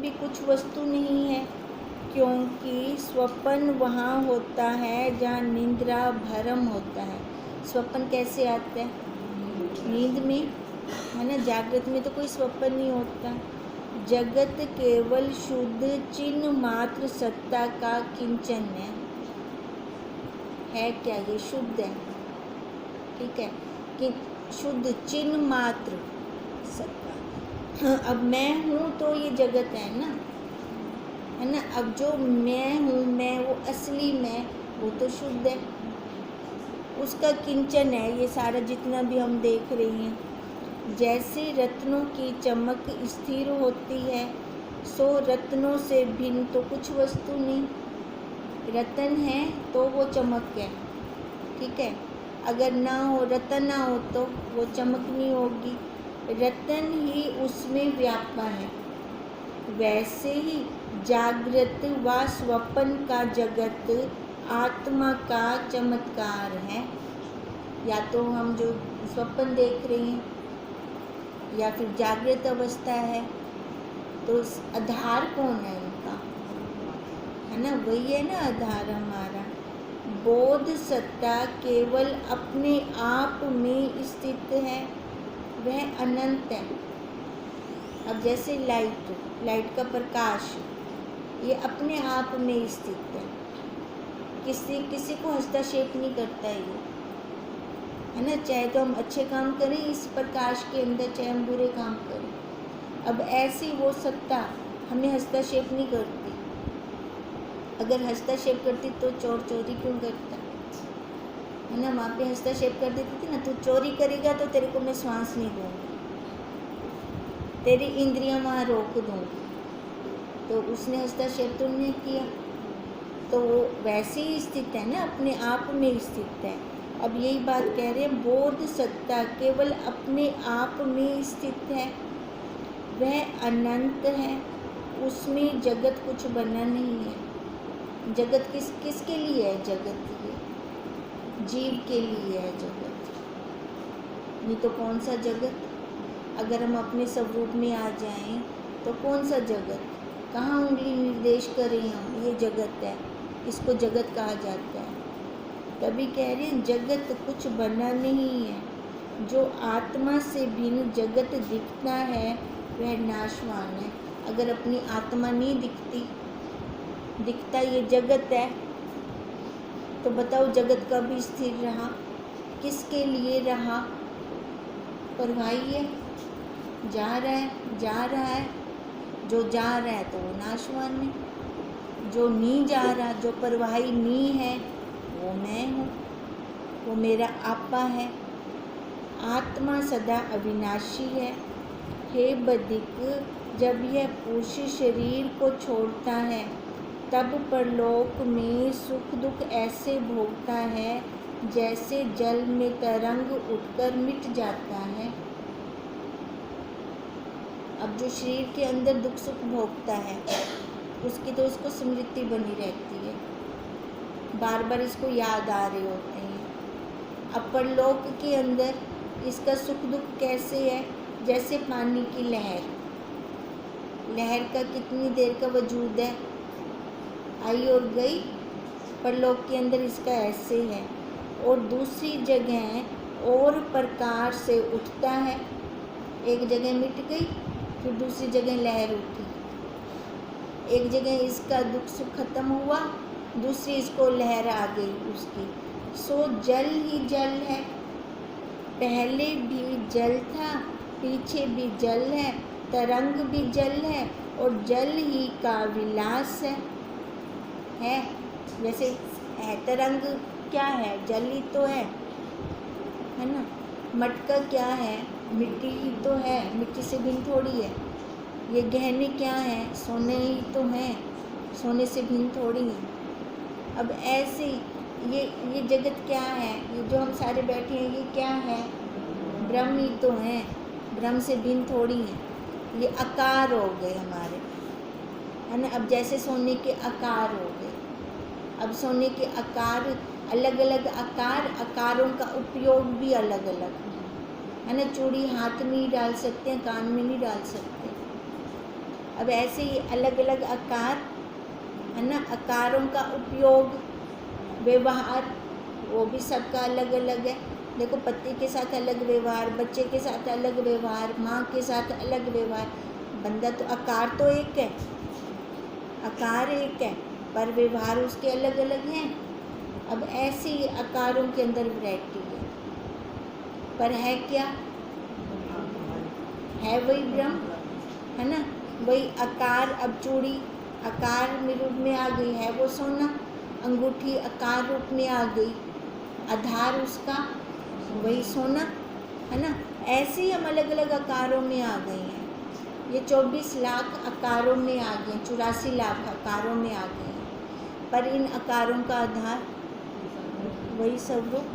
भी कुछ वस्तु नहीं है, क्योंकि स्वप्न वहाँ होता है जहाँ निद्रा भ्रम होता है। स्वप्न कैसे आता है? नींद में, है ना। जागृत में तो कोई स्वप्न नहीं होता। जगत केवल शुद्ध चिन्ह मात्र सत्ता का किंचन है क्या? ये शुद्ध है, ठीक है, कि शुद्ध चिन्ह मात्र सत्ता। अब मैं हूँ तो ये जगत है ना। अब जो मैं हूँ, मैं वो असली मैं, वो तो शुद्ध है, उसका किंचन है ये सारा जितना भी हम देख रहे हैं। जैसे रत्नों की चमक स्थिर होती है, सो रत्नों से भिन्न तो कुछ वस्तु नहीं। रतन है तो वो चमक है, ठीक है। अगर ना हो, रतन ना हो तो वो चमक नहीं होगी। रतन ही उसमें व्यापा है। वैसे ही जागृत व स्वप्न का जगत आत्मा का चमत्कार है। या तो हम जो स्वप्न देख रहे हैं या फिर जागृत अवस्था है, तो आधार कौन है उनका? है ना, वही है ना आधार हमारा। बोध सत्ता केवल अपने आप में स्थित है, वह अनंत है। अब जैसे लाइट का प्रकाश, ये अपने आप में स्थित है, किसी को हस्तक्षेप नहीं करता है ना। चाहे तो हम अच्छे काम करें इस प्रकाश के अंदर, चाहे हम बुरे काम करें। अब ऐसी वो सत्ता हमें हस्तक्षेप नहीं करती। अगर हस्तक्षेप करती तो चोर चोरी क्यों करता, है ना। वहाँ पे हस्तक्षेप कर देती थी ना, तू चोरी करेगा तो तेरे को मैं श्वास नहीं दूंगी, तेरी इंद्रियां वहाँ रोक दूंगी। तो उसने हस्तक्षेप तो नहीं किया, तो वो वैसे ही स्थित है ना, अपने आप में स्थित है। अब यही बात कह रहे हैं, बोध सत्ता केवल अपने आप में स्थित है, वह अनंत है, उसमें जगत कुछ बना नहीं है। जगत किसके लिए है? जगत ये जीव के लिए है जगत, नहीं तो कौन सा जगत? अगर हम अपने स्वरूप में आ जाएं तो कौन सा जगत? कहाँ उंगली निर्देश करें हम? ये जगत है, इसको जगत कहा जाता है। तभी कह रहे हैं जगत कुछ बना नहीं है। जो आत्मा से भिन्न जगत दिखता है वह नाशवान है। अगर अपनी आत्मा नहीं दिखता ये जगत है, तो बताओ जगत कभी स्थिर रहा? किसके लिए रहा? परवाही है, जा रहा है। जो जा रहा है तो वो नाशवान है। जो नहीं जा रहा, जो परवाही नहीं है, वो मैं हूँ, वो मेरा आपा है। आत्मा सदा अविनाशी है। हे बदिक, जब यह पुरुष शरीर को छोड़ता है तब परलोक में सुख दुख ऐसे भोगता है जैसे जल में तरंग उठकर मिट जाता है। अब जो शरीर के अंदर दुख सुख भोगता है, उसकी तो उसको स्मृति बनी रहती है, बार बार इसको याद आ रहे होते हैं। अब परलोक के अंदर इसका सुख दुख कैसे है? जैसे पानी की लहर का कितनी देर का वजूद है, आई और गई। परलोक के अंदर इसका ऐसे है। और दूसरी जगह और प्रकार से उठता है, एक जगह मिट गई, फिर दूसरी जगह लहर उठी। एक जगह इसका दुख सुख खत्म हुआ, दूसरी इसको लहर आ गई उसकी। सो जल ही जल है, पहले भी जल था, पीछे भी जल है, तरंग भी जल है, और जल ही का विलास है। जैसे है तरंग, क्या है? जल ही तो है ना। मटका क्या है? मिट्टी ही तो है, मिट्टी से भिन्न थोड़ी है। ये गहने क्या है? सोने ही तो हैं, सोने से भिन्न थोड़ी है। अब ऐसे ये जगत क्या है? ये जो हम सारे बैठे हैं ये क्या है? ब्रह्म ही तो हैं, ब्रह्म से भिन्न थोड़ी है। ये आकार हो गए हमारे, है ना। अब जैसे सोने के आकार हो गए, अब सोने के आकार अलग अलग आकारों का उपयोग भी अलग अलग है ना। चूड़ी हाथ में ही डाल सकते हैं, कान में नहीं डाल सकते। अब ऐसे ही अलग अलग आकार है ना, आकारों का उपयोग, व्यवहार, वो भी सबका अलग अलग है। देखो पति के साथ अलग व्यवहार, बच्चे के साथ अलग व्यवहार, माँ के साथ अलग व्यवहार। बंदा तो आकार तो एक है, आकार एक है, पर व्यवहार उसके अलग अलग हैं। अब ऐसे ही आकारों के अंदर वैरायटी है, पर है क्या? है वही ब्रह्म, है ना, वही आकार। अब चूड़ी आकार में रूप में आ गई, है वो सोना। अंगूठी आकार रूप में आ गई, आधार उसका वही सोना, है ना। ऐसे ही हम अलग अलग आकारों में आ गए हैं। ये 24 लाख आकारों में आ गए, 84 लाख आकारों में आ गए हैं, पर इन आकारों का आधार वही स्वरूप,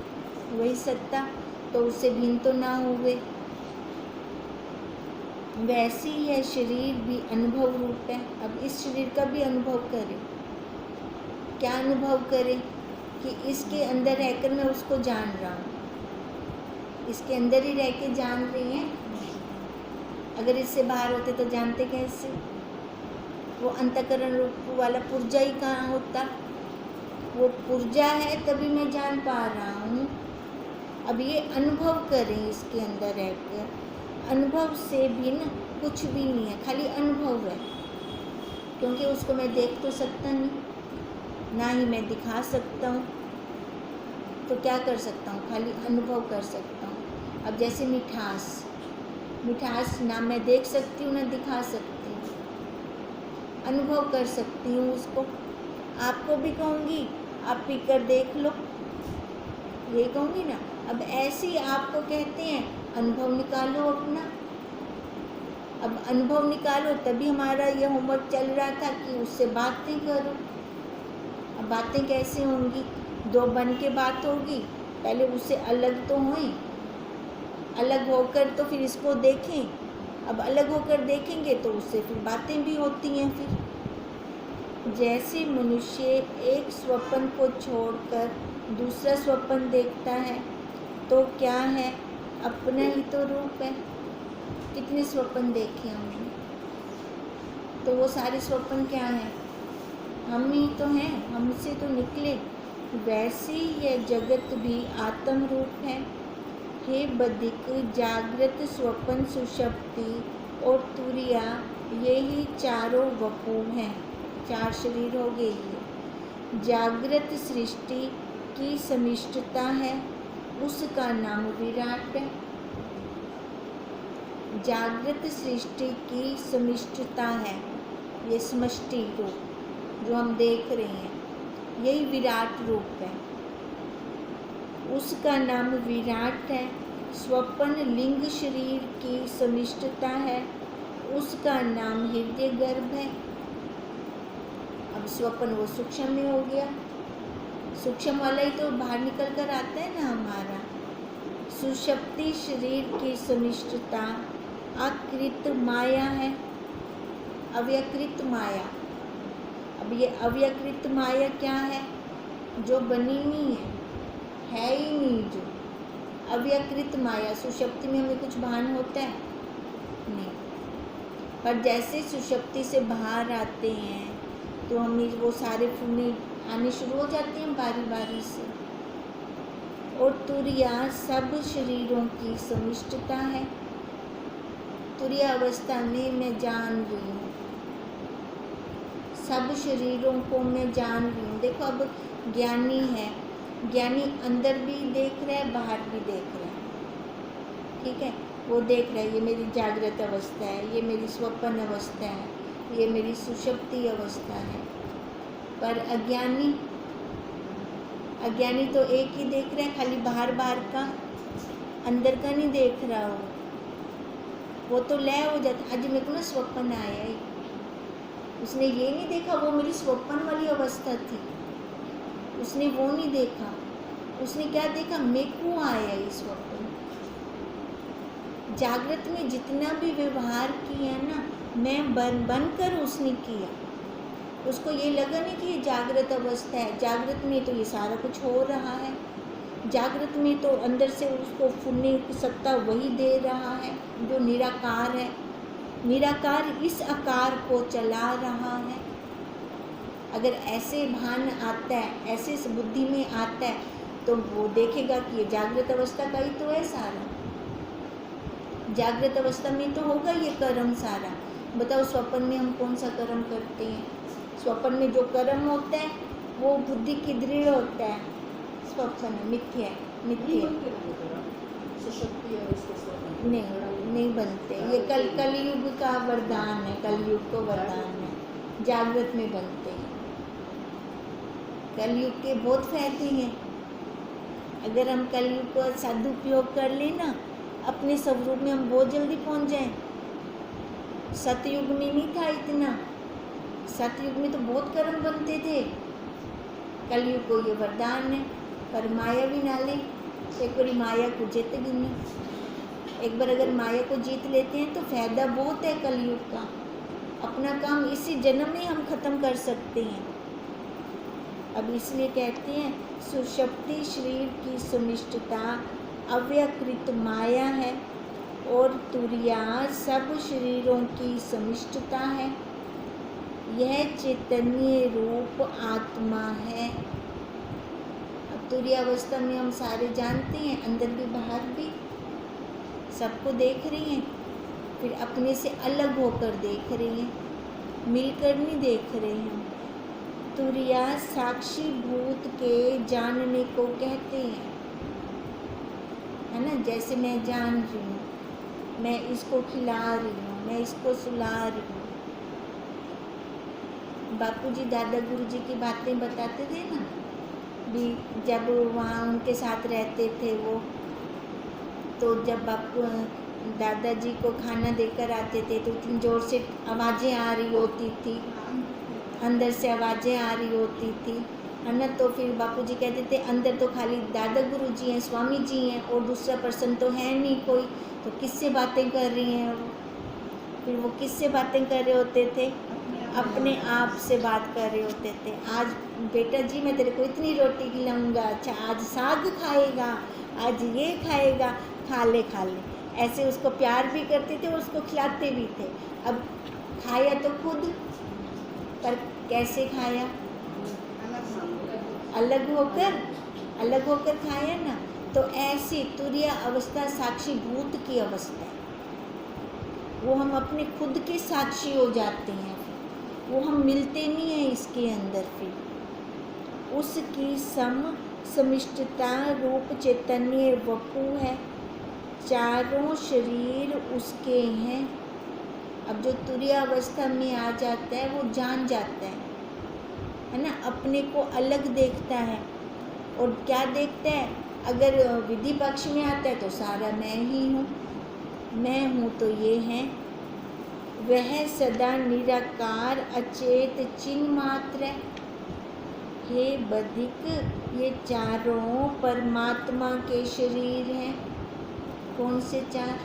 वही सत्ता, तो उससे भिन्न तो ना हुए। वैसे ही है शरीर भी अनुभव रूप है। अब इस शरीर का भी अनुभव करें। क्या अनुभव करें? कि इसके अंदर रहकर मैं उसको जान रहा हूँ, इसके अंदर ही रह के जान रही हैं। अगर इससे बाहर होते तो जानते कैसे? वो अंतःकरण रूप वाला पुर्जा ही कहाँ होता? वो पुर्जा है, तभी मैं जान पा रहा हूँ। अब ये अनुभव करें इसके अंदर रहकर। अनुभव से भिन्न कुछ भी नहीं है, खाली अनुभव है, क्योंकि उसको मैं देख तो सकता नहीं, ना ही मैं दिखा सकता हूँ। तो क्या कर सकता हूँ? खाली अनुभव कर सकता हूँ। अब जैसे मिठास, मिठास ना मैं देख सकती हूँ ना दिखा सकती हूँ, अनुभव कर सकती हूँ उसको। आपको भी कहूँगी आप पीकर देख लो, ये कहूँगी ना। अब ऐसे ही आपको कहते हैं अनुभव निकालो अपना। अब अनुभव निकालो, तभी हमारा ये होमवर्क चल रहा था कि उससे बातें करो। अब बातें कैसे होंगी? दो बन के बात होगी, पहले उससे अलग तो हों, अलग होकर तो फिर इसको देखें। अब अलग होकर देखेंगे तो उससे फिर बातें भी होती हैं। फिर जैसे मनुष्य एक स्वप्न को छोड़कर दूसरा स्वप्न देखता है, तो क्या है? अपना ही तो रूप है। कितने स्वप्न देखे हमने, तो वो सारे स्वप्न क्या हैं? हम ही तो हैं, हमसे तो निकले। वैसे ही यह जगत भी आत्म रूप है। हे बधिक, जागृत, स्वप्न, सुषुप्ति और तुरिया, यही चारों वपु हैं। 4 शरीर हो गए ये। जागृत सृष्टि की समिष्टता है, उसका नाम विराट है। जागृत सृष्टि की समिष्टता है, ये समष्टि रूप जो हम देख रहे हैं, यही विराट रूप है, उसका नाम विराट है। स्वप्न लिंग शरीर की समिष्टता है, उसका नाम हृदय गर्भ है। अब स्वप्न वो सूक्ष्म में हो गया, सूक्ष्म वाला ही तो बाहर निकल कर आता है ना हमारा। सुषुप्ति शरीर की समिष्टता अकृत माया है, अव्यकृत माया। अब ये अव्यकृत माया क्या है? जो बनी नहीं है ही नहीं, जो अव्यकृत माया। सुषुप्ति में हमें कुछ भान होता है नहीं, पर जैसे सुषुप्ति से बाहर आते हैं तो हमें वो सारे फुने आने शुरू हो जाते हैं बारी बारी से। और तुरिया सब शरीरों की समिष्टता है। तुरिया अवस्था में मैं जान रही हूँ, सब शरीरों को मैं जान रही हूँ। देखो अब ज्ञानी है, ज्ञानी अंदर भी देख रहा है, बाहर भी देख रहा है, ठीक है। वो देख रहा है ये मेरी जागृत अवस्था है, ये मेरी स्वप्न अवस्था है, ये मेरी सुषुप्ति अवस्था है। पर अज्ञानी, अज्ञानी तो एक ही देख रहा है, खाली बाहर बाहर का, अंदर का नहीं देख रहा हो। वो तो लय हो जाता, आज मेरे को ना स्वप्न आया ही, उसने ये नहीं देखा वो मेरी स्वप्न वाली अवस्था थी, उसने वो नहीं देखा। उसने क्या देखा? मेरे को आया ये स्वप्न। जागृत में जितना भी व्यवहार किया ना, मैं बन कर उसने किया। उसको ये लगा नहीं कि ये जागृत अवस्था है, जागृत में तो ये सारा कुछ हो रहा है, जागृत में तो अंदर से उसको फुलने की सत्ता वही दे रहा है जो निराकार है। निराकार इस आकार को चला रहा है। अगर ऐसे भान आता है, ऐसे इस बुद्धि में आता है, तो वो देखेगा कि ये जागृत अवस्था का ही तो है सारा। जागृत अवस्था में तो होगा ये कर्म सारा। बताओ स्वप्न में हम कौन सा कर्म करते हैं? स्वप्न में जो कर्म होता है वो बुद्धि की दृढ़ होता है। स्वप्न मिथ्या है, मिथ्या नहीं बनते। ये कलयुग का वरदान है, कलयुग को वरदान है, जागृत में बनते हैं। कलयुग के बहुत फायदे हैं। अगर हम कलयुग का सदुपयोग कर लें ना, अपने स्वरूप में हम बहुत जल्दी पहुंच जाएं। सतयुग में नहीं था इतना, सतयुग में तो बहुत कर्म बनते थे। कलयुग को ये वरदान है। पर माया भी ना ले, एक बार माया को जीत गिनी। एक बार अगर माया को जीत लेते हैं तो फायदा बहुत है कलयुग का। अपना काम इसी जन्म में हम खत्म कर सकते हैं। अब इसलिए कहते हैं सुषुप्ति शरीर की सुनिष्ठता अव्यकृत माया है और तुरिया सब शरीरों की समिष्टता है। यह चैतन्य रूप आत्मा है। अब तुरीय अवस्था में हम सारे जानते हैं, अंदर भी बाहर भी सबको देख रही हैं, फिर अपने से अलग होकर देख रही हैं, मिलकर नहीं देख रहे हैं। तुरिया साक्षी भूत के जानने को कहते हैं, है ना। जैसे मैं जान रही हूँ, मैं इसको खिला रही हूँ, मैं इसको सुला रही हूँ। बापूजी दादा गुरुजी की बातें बताते थे ना, भी जब वहाँ उनके साथ रहते थे वो, तो जब बापू दादाजी को खाना देकर आते थे तो इतनी ज़ोर से आवाज़ें आ रही होती थी, अंदर से आवाज़ें आ रही होती थी, है ना। तो फिर बापूजी कहते थे अंदर तो खाली दादा गुरुजी हैं, स्वामी जी हैं, और दूसरा पर्सन तो है नहीं कोई, तो किससे बातें कर रही हैं वो। फिर वो किससे बातें कर रहे होते थे? अपने आप से बात कर रहे होते थे। आज बेटा जी मैं तेरे को इतनी रोटी खिलाऊंगा, अच्छा आज साग खाएगा, आज ये खाएगा, खा ले खा ले। ऐसे उसको प्यार भी करते थे और उसको खिलाते भी थे। अब खाया तो खुद, पर कैसे खाया? अलग होकर खाया ना। तो ऐसी तुरीय अवस्था साक्षी भूत की अवस्था है। वो हम अपने खुद के साक्षी हो जाते हैं, वो हम मिलते नहीं हैं इसके अंदर। फिर उसकी समिष्टता रूप चैतन्य वपु है, चारों शरीर उसके हैं। अब जो तुरीय अवस्था में आ जाता है वो जान जाता है ना, अपने को अलग देखता है। और क्या देखता है? अगर विधि पक्ष में आता है तो सारा मैं ही हूँ, मैं हूँ तो ये है। वह सदा निराकार अचेत चिन्ह मात्र है। हे बधिक, ये चारों परमात्मा के शरीर हैं। कौन से चार?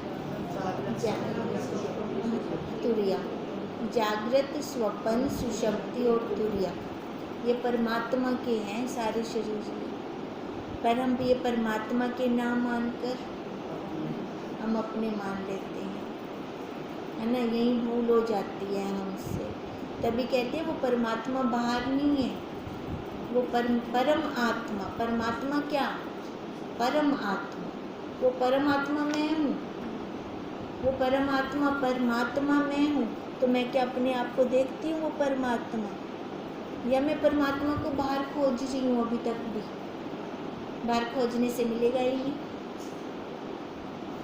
तुरीया, जागृत, स्वप्न, सुषुप्ति और तुरीया, ये परमात्मा के हैं सारे शरीर। पर हम ये परमात्मा के नाम मानकर हम अपने मान लेते हैं, है ना। यही भूल हो जाती है हमसे। तभी कहते हैं वो परमात्मा बाहर नहीं है, वो परम आत्मा। परमात्मा क्या? परम आत्मा। वो परमात्मा मैं हूँ, वो परमात्मा परमात्मा मैं हूँ। तो मैं क्या अपने आप को देखती हूँ वो परमात्मा, या मैं परमात्मा को बाहर खोज रही हूँ? अभी तक भी बाहर खोजने से मिलेगा ही नहीं,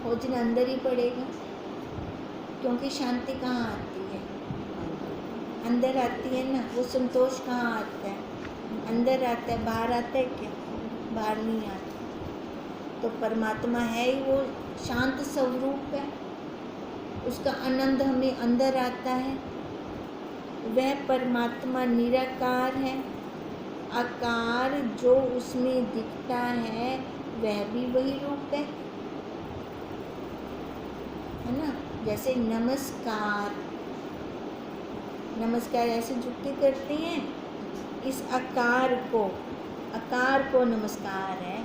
खोजना अंदर ही पड़ेगा। क्योंकि शांति कहाँ आती है? अंदर आती है ना। वो संतोष कहाँ आता है? अंदर आता है। बाहर आता है क्या? बाहर नहीं आता। तो परमात्मा है ही वो शांत स्वरूप है, उसका आनंद हमें अंदर आता है। वह परमात्मा निराकार है। आकार जो उसमें दिखता है वह भी वही रूप है ना। जैसे नमस्कार, नमस्कार ऐसे झुक के करते हैं, इस आकार को नमस्कार है।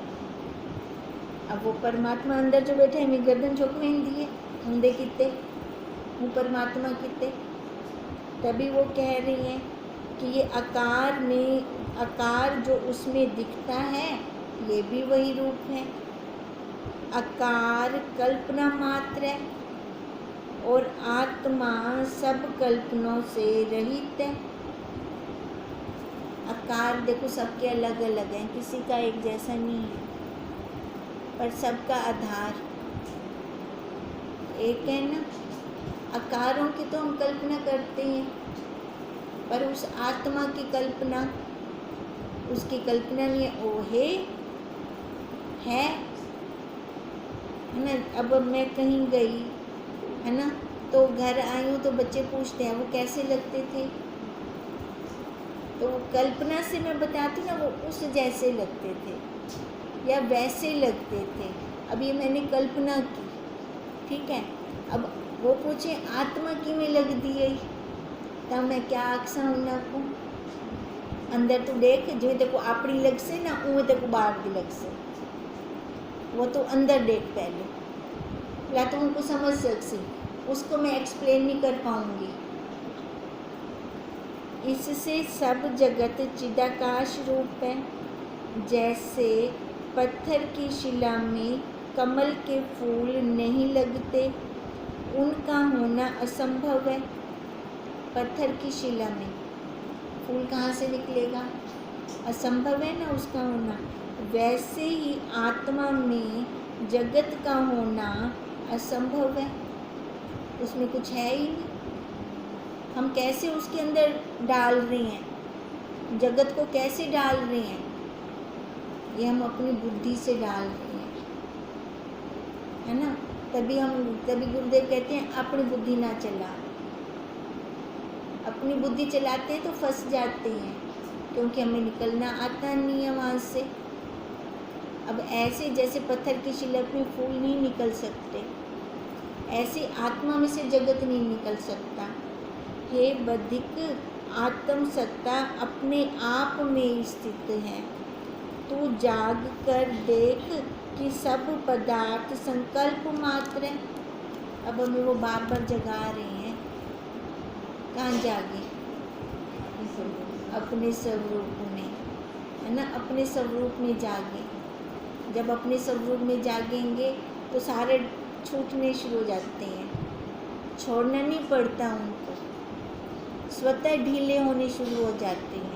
अब वो परमात्मा अंदर जो बैठे हैं, मैं गर्दन झुकवें दिए, हम देखते वो परमात्मा कितने। तभी वो कह रही हैं कि ये आकार जो उसमें दिखता है ये भी वही रूप है। आकार कल्पना मात्र है और आत्मा सब कल्पनों से रहित है। आकार देखो सबके अलग अलग हैं, किसी का एक जैसा नहीं है, पर सबका आधार एक है ना। आकारों की तो हम कल्पना करते हैं, पर उस आत्मा की कल्पना, उसकी कल्पना नहीं है, वो है ना। अब मैं कहीं गई है ना, तो घर आई हूँ तो बच्चे पूछते हैं वो कैसे लगते थे, तो वो कल्पना से मैं बताती ना वो उस जैसे लगते थे या वैसे लगते थे। अब ये मैंने कल्पना की, ठीक है। अब वो पूछे आत्मा की में लग दी गई, तब मैं क्या आखसा हूँ ना को अंदर तो देख जो देखो अपनी लग से ना वो देखो बाहर की लग से, वो तो अंदर देख पहले, या तो उनको समझ सकती, उसको मैं एक्सप्लेन नहीं कर पाऊंगी। इससे सब जगत चिदाकाश रूप है। जैसे पत्थर की शिला में कमल के फूल नहीं लगते, उनका होना असंभव है। पत्थर की शिला में फूल कहाँ से निकलेगा, असंभव है ना उसका होना। वैसे ही आत्मा में जगत का होना असंभव है, उसमें कुछ है ही नहीं। हम कैसे उसके अंदर डाल रहे हैं, जगत को कैसे डाल रहे हैं, ये हम अपनी बुद्धि से डाल रहे हैं, है ना। तभी गुरुदेव कहते हैं अपनी बुद्धि ना चला। अपनी बुद्धि चलाते हैं तो फंस जाते हैं, क्योंकि हमें निकलना आता नहीं है वहाँ से। अब ऐसे जैसे पत्थर की शिला में फूल नहीं निकल सकते, ऐसे आत्मा में से जगत नहीं निकल सकता। हे बधिक, आत्म सत्ता अपने आप में स्थित है। तू जाग कर देख कि सब पदार्थ संकल्प मात्र है। अब हमें वो बार बार जगा रहे हैं, कहाँ जागे, अपने स्वरूप में, है ना। अपने स्वरूप में जागे। जब अपने स्वरूप में जागेंगे तो सारे छूटने शुरू हो जाते हैं, छोड़ना नहीं पड़ता उनको, स्वतः ढीले होने शुरू हो जाते हैं।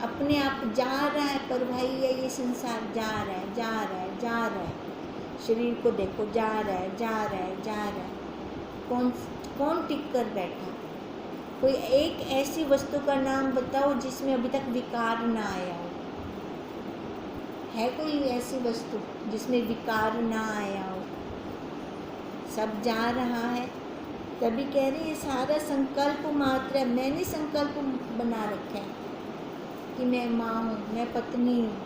अपने आप जा रहा है, पर भाई ये संसार जा रहा है, जा रहा है, जा रहा है। शरीर को देखो, जा रहा है, जा रहा है, जा रहा है। कौन टिक कर बैठा। कोई एक ऐसी वस्तु का नाम बताओ जिसमें अभी तक विकार ना आया हो। है कोई ऐसी वस्तु जिसमें विकार ना आया हो। सब जा रहा है। तभी कह रहे हैं सारा संकल्प मात्र है। मैंने संकल्प बना रखा है कि मैं माँ हूँ, मैं पत्नी हूँ।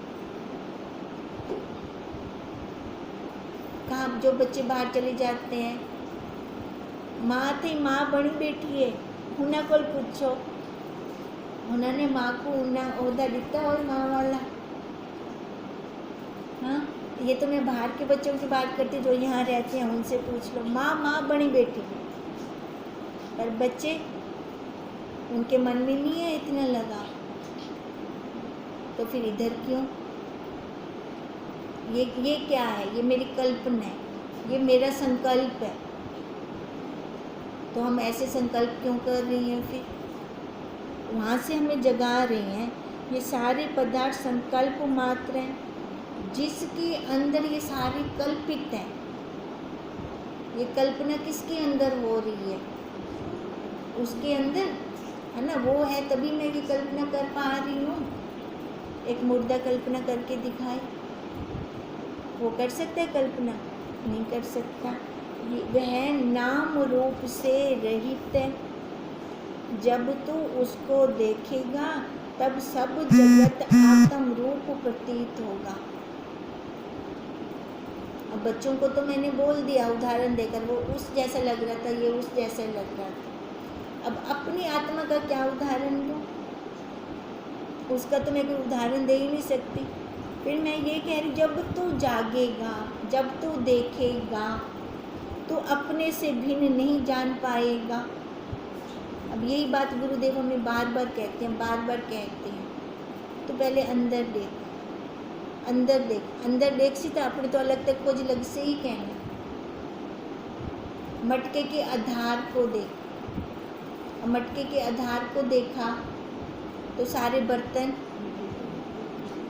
कहाँ जो बच्चे बाहर चले जाते हैं, माँ थी, माँ बड़ी बेटी है, उन्हें को पूछो, उन्होंने माँ को ओहदा दिता हो माँ वाला। हाँ, ये तो मैं बाहर के बच्चों की बात करती, जो यहाँ रहते हैं उनसे पूछ लो, माँ माँ बड़ी बेटी है। पर बच्चे, उनके मन में नहीं है इतना लगा, तो फिर इधर क्यों। ये क्या है, ये मेरी कल्पना है, ये मेरा संकल्प है। तो हम ऐसे संकल्प क्यों कर रही हैं। फिर वहाँ से हमें जगा रहे हैं। ये सारे पदार्थ संकल्प मात्र हैं, जिसके अंदर ये सारी कल्पित हैं। ये कल्पना किसके अंदर हो रही है, उसके अंदर, है ना। वो है तभी मैं ये कल्पना कर पा रही हूँ। एक मुर्दा कल्पना करके दिखाए, वो कर सकता है कल्पना? नहीं कर सकता। वह नाम रूप से रहित है। जब तू उसको देखेगा तब सब जगत आत्म रूप प्रतीत होगा। अब बच्चों को तो मैंने बोल दिया उदाहरण देकर, वो उस जैसा लग रहा था, ये उस जैसा लग रहा था। अब अपनी आत्मा का क्या उदाहरण दूँ, उसका तो मैं कोई उदाहरण दे ही नहीं सकती। फिर मैं ये कह रही, जब तू जागेगा, जब तू देखेगा, तो अपने से भिन्न नहीं जान पाएगा। अब यही बात गुरुदेव हमें बार बार कहते हैं। तो पहले अंदर देख सी तो अपने तो अलग तक कुछ लग से ही कहना। मटके के आधार को देख। मटके के आधार को देखा तो सारे बर्तन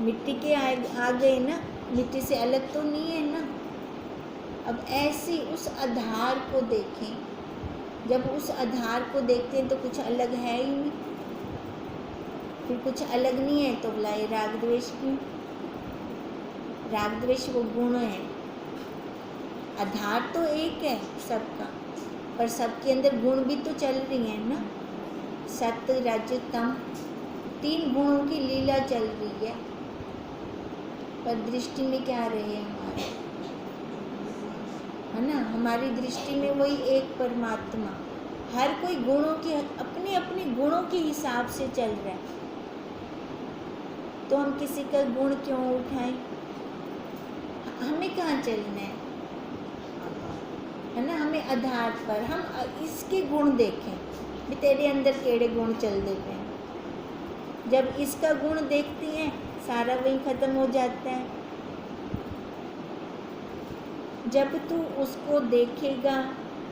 मिट्टी के आ गए ना, मिट्टी से अलग तो नहीं है ना। अब ऐसे उस आधार को देखें। जब उस आधार को देखते हैं तो कुछ अलग है ही नहीं। फिर कुछ अलग नहीं है तो बुलाए राग द्वेष क्यों? राग द्वेष वो गुण है। आधार तो एक है सबका, पर सबके अंदर गुण भी तो चल रही है ना। सत्य रज तम 3 गुणों की लीला चल रही है। पर दृष्टि में क्या रहे हमारे, है ना? हमारी दृष्टि में वही एक परमात्मा। हर कोई गुणों के अपने अपने गुणों के हिसाब से चल रहा है। तो हम किसी का गुण क्यों उठाएं? हमें कहाँ चलना है ना? हमें आधार पर हम इसके गुण देखें भी तेरे अंदर केड़े गुण चल देते हैं। जब इसका गुण देखती हैं सारा वही खत्म हो जाता है। जब तू उसको देखेगा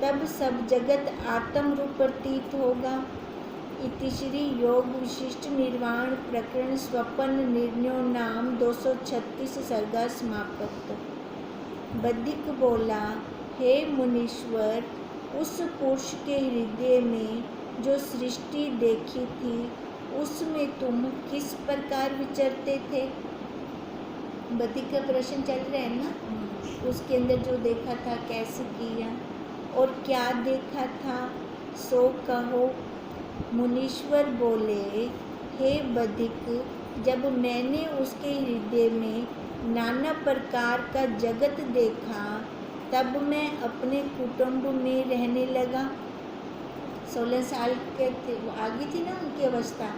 तब सब जगत आत्म रूप प्रतीत होगा। इति श्री योग विशिष्ट निर्वाण प्रकरण स्वपन निर्णयो नाम 236 सर्गा समाप्त। बद्धिक बोला, हे मुनीश्वर, उस पुरुष के हृदय में जो सृष्टि देखी थी उसमें तुम किस प्रकार विचरते थे? बद्धिक का प्रश्न चल रहा है ना। उसके अंदर जो देखा था कैसे किया और क्या देखा था सो कहो। मुनीश्वर बोले, हे बद्धिक, जब मैंने उसके हृदय में नाना प्रकार का जगत देखा तब मैं अपने कुटुंब में रहने लगा। 16 साल के थे वो, आगे थी ना उनकी अवस्था,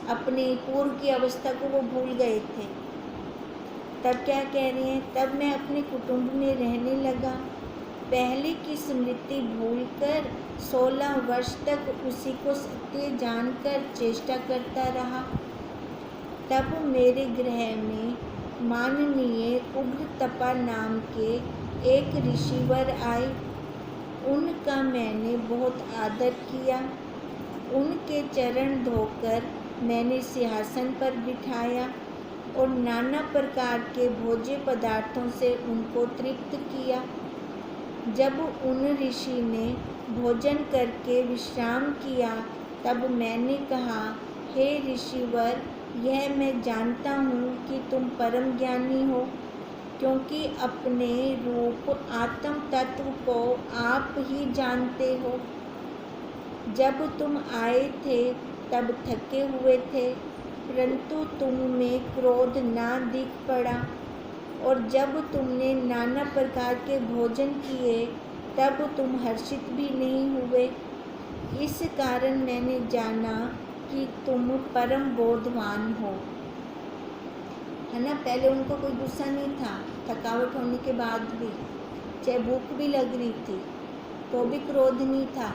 अपने पूर्व की अवस्था को वो भूल गए थे। तब क्या कह रहे हैं? तब मैं अपने कुटुंब में रहने लगा। पहले की स्मृति भूलकर 16 वर्ष तक उसी को सत्य जानकर चेष्टा करता रहा। तब मेरे गृह में माननीय उग्र तपा नाम के एक ऋषिवर आए। उनका मैंने बहुत आदर किया। उनके चरण धोकर मैंने सिंहासन पर बिठाया और नाना प्रकार के भोज्य पदार्थों से उनको तृप्त किया। जब उन ऋषि ने भोजन करके विश्राम किया तब मैंने कहा, हे ऋषिवर, यह मैं जानता हूँ कि तुम परम ज्ञानी हो, क्योंकि अपने रूप आत्म तत्व को आप ही जानते हो। जब तुम आए थे तब थके हुए थे, परंतु तुम में क्रोध ना दिख पड़ा, और जब तुमने नाना प्रकार के भोजन किए तब तुम हर्षित भी नहीं हुए। इस कारण मैंने जाना कि तुम परम बोधवान हो। है ना? पहले उनको कोई गुस्सा नहीं था, थकावट होने के बाद भी, चाहे भूख भी लग रही थी तो भी क्रोध नहीं था।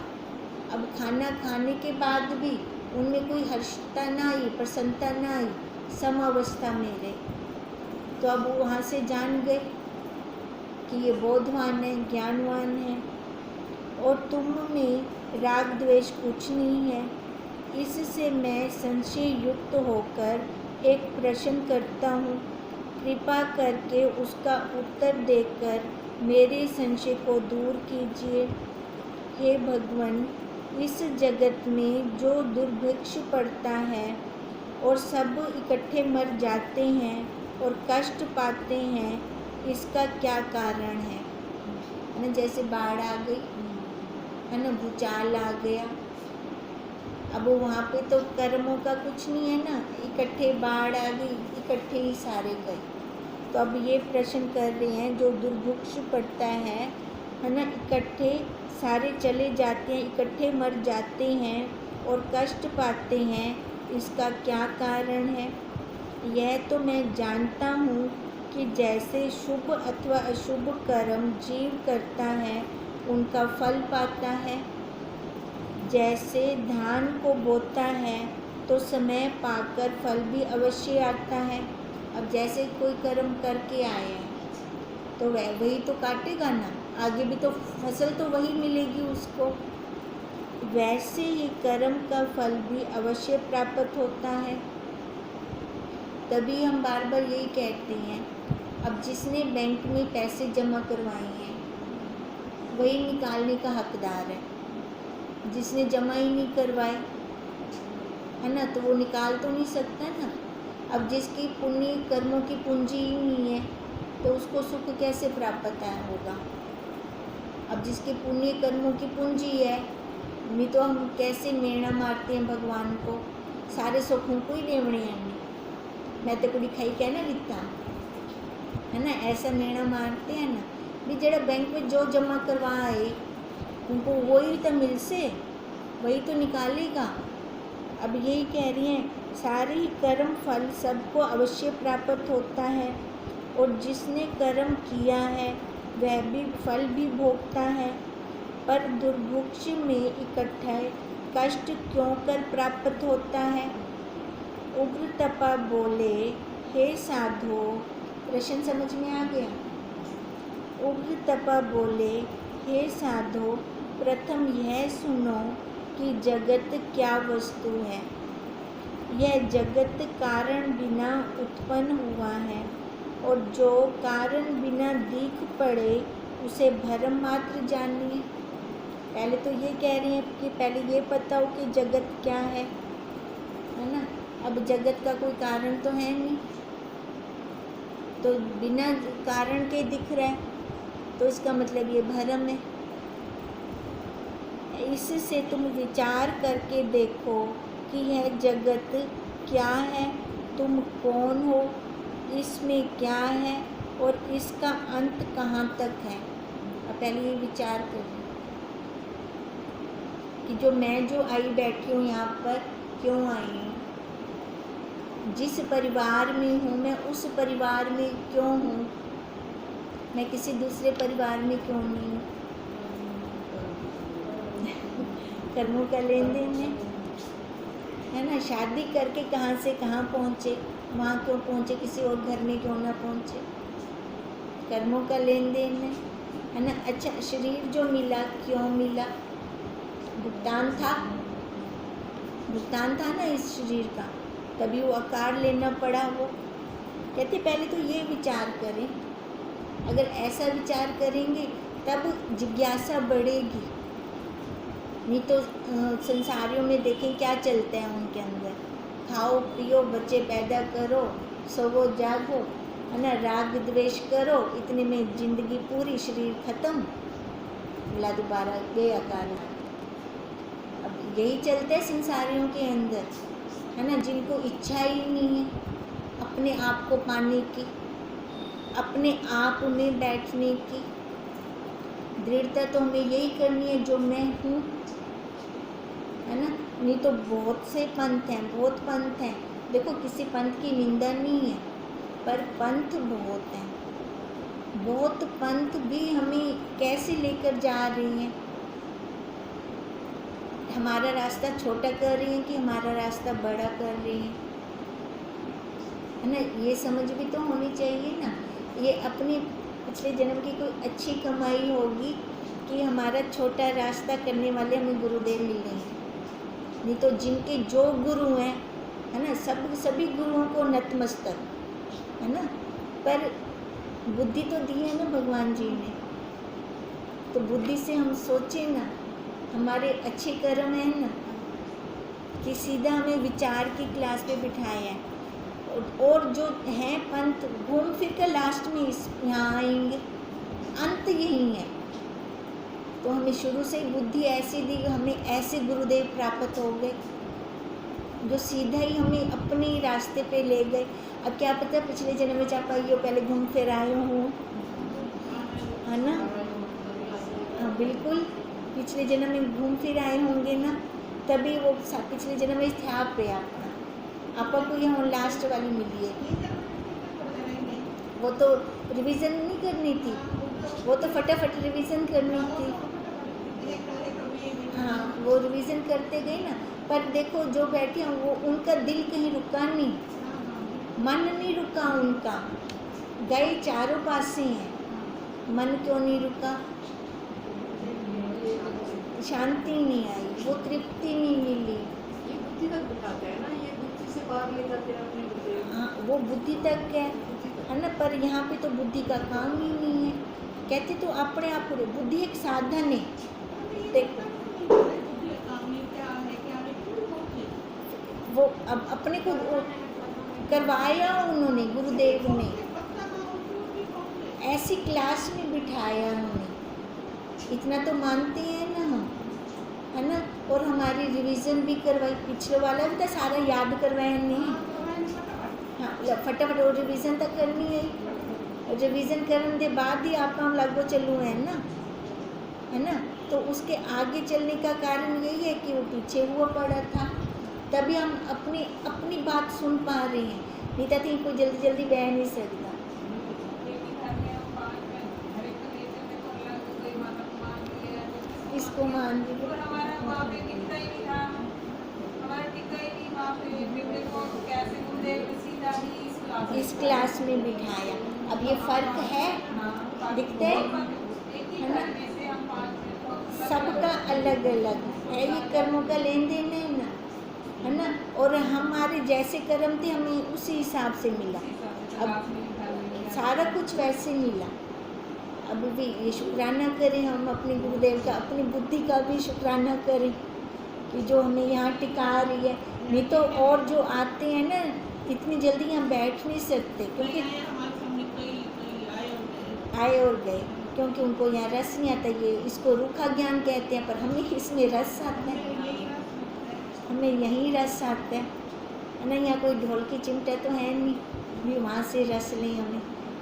अब खाना खाने के बाद भी उनमें कोई हर्षता ना आई, प्रसन्नता ना आई, सम अवस्था में रहे। तो अब वहाँ से जान गए कि ये बोधवान है, ज्ञानवान है, और तुम में राग द्वेष कुछ नहीं है। इससे मैं संशय युक्त होकर एक प्रश्न करता हूँ, कृपा करके उसका उत्तर देकर मेरे संशय को दूर कीजिए। हे भगवान, इस जगत में जो दुर्भिक्ष पड़ता है और सब इकट्ठे मर जाते हैं और कष्ट पाते हैं, इसका क्या कारण है? ना, जैसे बाढ़ आ गई है ना, भूचाल आ गया। अब वहाँ पे तो कर्मों का कुछ नहीं है ना, इकट्ठे बाढ़ आ गई, इकट्ठे ही सारे गए। तो अब ये प्रश्न कर रहे हैं, जो दुर्भिक्ष पड़ता है ना, इकट्ठे सारे चले जाते हैं, इकट्ठे मर जाते हैं और कष्ट पाते हैं, इसका क्या कारण है? यह तो मैं जानता हूँ कि जैसे शुभ अथवा अशुभ कर्म जीव करता है, उनका फल पाता है। जैसे धान को बोता है तो समय पाकर फल भी अवश्य आता है। अब जैसे कोई कर्म करके आया है तो वही तो काटेगा ना, आगे भी तो फसल तो वही मिलेगी उसको। वैसे ही कर्म का फल भी अवश्य प्राप्त होता है। तभी हम बार बार यही कहते हैं, अब जिसने बैंक में पैसे जमा करवाए हैं वही निकालने का हकदार है। जिसने जमा ही नहीं करवाए है ना, तो वो निकाल तो नहीं सकता ना। अब जिसकी पुण्य कर्मों की पूंजी ही नहीं है तो उसको सुख कैसे प्राप्त होगा। अब जिसके पुण्य कर्मों की पूंजी है, नहीं तो हम कैसे मेणा मारते हैं भगवान को, सारे सुखों को ही लेवणे हैं। मैं तो कुड़ी खाई कहना लिखता है ना, ऐसा मेणा मारते हैं ना भी जरा बैंक में जो जमा करवाए उनको वही तो मिल से, वही तो निकालेगा। अब यही कह रही हैं, सारे ही कर्म फल सबको अवश्य प्राप्त होता है और जिसने कर्म किया है वह भी फल भी भोगता है। पर दुर्भिक्ष में इकट्ठा कष्ट क्यों कर प्राप्त होता है। उग्र तपा बोले, हे साधो, प्रश्न समझ में आ गया। उग्र तपा बोले, हे साधो, प्रथम यह सुनो कि जगत क्या वस्तु है। यह जगत कारण बिना उत्पन्न हुआ है और जो कारण बिना दिख पड़े उसे भ्रम मात्र जानिए। पहले तो ये कह रही हैं कि पहले ये पता हो कि जगत क्या है ना। अब जगत का कोई कारण तो है नहीं, तो बिना कारण के दिख रहा है तो इसका मतलब ये भ्रम है। इससे तुम विचार करके देखो कि यह जगत क्या है, तुम कौन हो, इसमें क्या है और इसका अंत कहाँ तक है। अब पहले ये विचार करो कि जो आई बैठी हूँ यहाँ पर क्यों आई हूँ, जिस परिवार में हूँ मैं उस परिवार में क्यों हूँ, मैं किसी दूसरे परिवार में क्यों नहीं हूँ। कर्मों का लेन देन है ना। शादी करके कहाँ से कहाँ पहुँचे, वहाँ क्यों पहुँचे, किसी और घर में क्यों ना पहुँचे, कर्मों का लेन देन है ना। अच्छा, शरीर जो मिला क्यों मिला, भुगतान था ना इस शरीर का, तभी वो आकार लेना पड़ा। वो कहते पहले तो ये विचार करें, अगर ऐसा विचार करेंगे तब जिज्ञासा बढ़ेगी। नहीं तो संसारियों में देखें क्या चलता है उनके अंदर, खाओ पियो बच्चे पैदा करो सोवो जागो है ना, राग द्वेष करो, इतने में जिंदगी पूरी, शरीर खत्म, मिला दोबारा गया काल। अब यही चलता है संसारियों के अंदर है ना, जिनको इच्छा ही नहीं है अपने आप को पाने की, अपने आप में बैठने की। दृढ़ता तो हमें यही करनी है जो मैं हूँ है ना। नहीं तो बहुत से पंथ हैं, देखो किसी पंथ की निंदा नहीं है, पर पंथ बहुत पंथ भी हमें कैसे लेकर जा रही हैं। हमारा रास्ता छोटा कर रही हैं कि हमारा रास्ता बड़ा कर रही हैं, है ना। ये समझ भी तो होनी चाहिए ना। ये अपने पिछले जन्म की कोई अच्छी कमाई होगी कि हमारा छोटा रास्ता करने वाले हमें गुरुदेव मिल रहे हैं। नहीं तो जिनके जो गुरु हैं है ना, सभी गुरुओं को नतमस्तक है ना, पर बुद्धि तो दी है ना भगवान जी ने, तो बुद्धि से हम सोचें ना, हमारे अच्छे कर्म है ना कि सीधा हमें विचार की क्लास पे बिठाया है। और जो हैं पंथ घूम फिर कर लास्ट में यहाँ आएंगे, अंत यही है। तो हमें शुरू से ही बुद्धि ऐसी दी, हमें ऐसे गुरुदेव प्राप्त हो गए जो सीधा ही हमें अपने ही रास्ते पे ले गए। अब क्या पता पिछले जन्म में जा पाई हो, पहले घूम फिर आए हो है ना। हाँ बिल्कुल, पिछले जन्म में घूम फिर आए होंगे ना, तभी वो पिछले जन्म में थे आप पे आपको को यहाँ लास्ट वाली मिली है। वो तो रिवीजन नहीं करनी थी, वो तो फटाफट रिवीजन करनी थी हाँ वो रिवीजन करते गए ना, पर देखो जो बैठे हैं वो उनका दिल कहीं रुका नहीं, मन नहीं रुका उनका, गए चारों पासे हैं, मन क्यों नहीं रुका, शांति नहीं आई, वो तृप्ति नहीं मिली। ये बुद्धि तक बिठाते हैं ना, ये बुद्धि से बाहर ले जाते हैं अपनी बुद्धि। हाँ वो बुद्धि तक है ना, पर यहाँ पे तो बुद्धि का काम ही नहीं है। कहते तो अपने आप को बुद्धि एक साधन है। वो अब अपने को करवाया उन्होंने, गुरुदेव ने ऐसी क्लास में बिठाया उन्होंने, इतना तो मानते हैं ना हम, है ना। और हमारी रिवीजन भी करवाई, पिछले वाला भी तो सारा याद करवाया नहीं, हाँ फटाफट वो रिवीजन तक करनी है, रिवीजन करने के बाद ही आप हम लगभग चलू है ना। तो उसके आगे चलने का कारण यही है कि वो पीछे हुआ पड़ा था, तभी हम अपनी बात सुन पा रहे हैं, नहीं तो कोई जल्दी जल्दी बह नहीं सकता। इसको मान इस क्लास में बिठाया। अब ये फर्क है, दिखते है ना, सबका अलग अलग है, ये कर्मों का लेन देन है ना। और हमारे जैसे कर्म थे हमें उसी हिसाब से मिला, अब सारा कुछ वैसे मिला। अब भी ये शुक्राना करें हम अपने गुरुदेव का, अपनी बुद्धि का भी शुक्राना करें कि जो हमें यहाँ टिका रही है। नहीं तो और जो आते हैं ना, इतनी जल्दी यहाँ बैठ नहीं सकते, क्योंकि आए और गए, क्योंकि उनको यहाँ रस नहीं आता। ये इसको रूखा ज्ञान कहते हैं, पर हमें इसमें रस आता है, हमें यहीं रस आता है ना। यहाँ कोई ढोल की चिमटा तो है नहीं भी वहाँ से रस लें,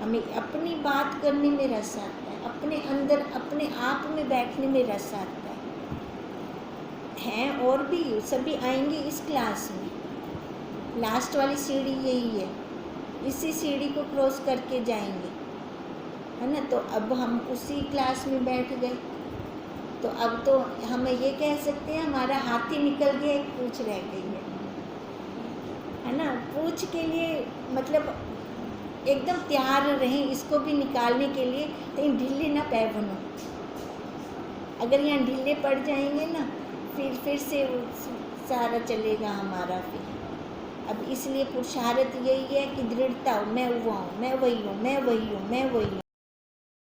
हमें अपनी बात करने में रस आता है, अपने अंदर अपने आप में बैठने में रस आता है। और भी सभी आएंगे इस क्लास में, लास्ट वाली सीढ़ी यही है, इसी सीढ़ी को क्रॉस करके जाएंगे, है ना। तो अब हम उसी क्लास में बैठ गए, तो अब तो हम ये कह सकते हैं हमारा हाथी निकल गया, एक पूँछ रह गई है ना। पूँछ के लिए मतलब एकदम तैयार रहें इसको भी निकालने के लिए, कहीं ढीले ना पैर बनो। अगर यहाँ ढीले पड़ जाएंगे ना, फिर से सारा चलेगा हमारा फिर। अब इसलिए पुरुषार्थ यही है कि दृढ़ता हो, मैं हुआ हूँ, मैं वही हूँ, मैं वही हूँ, मैं वही हूँ।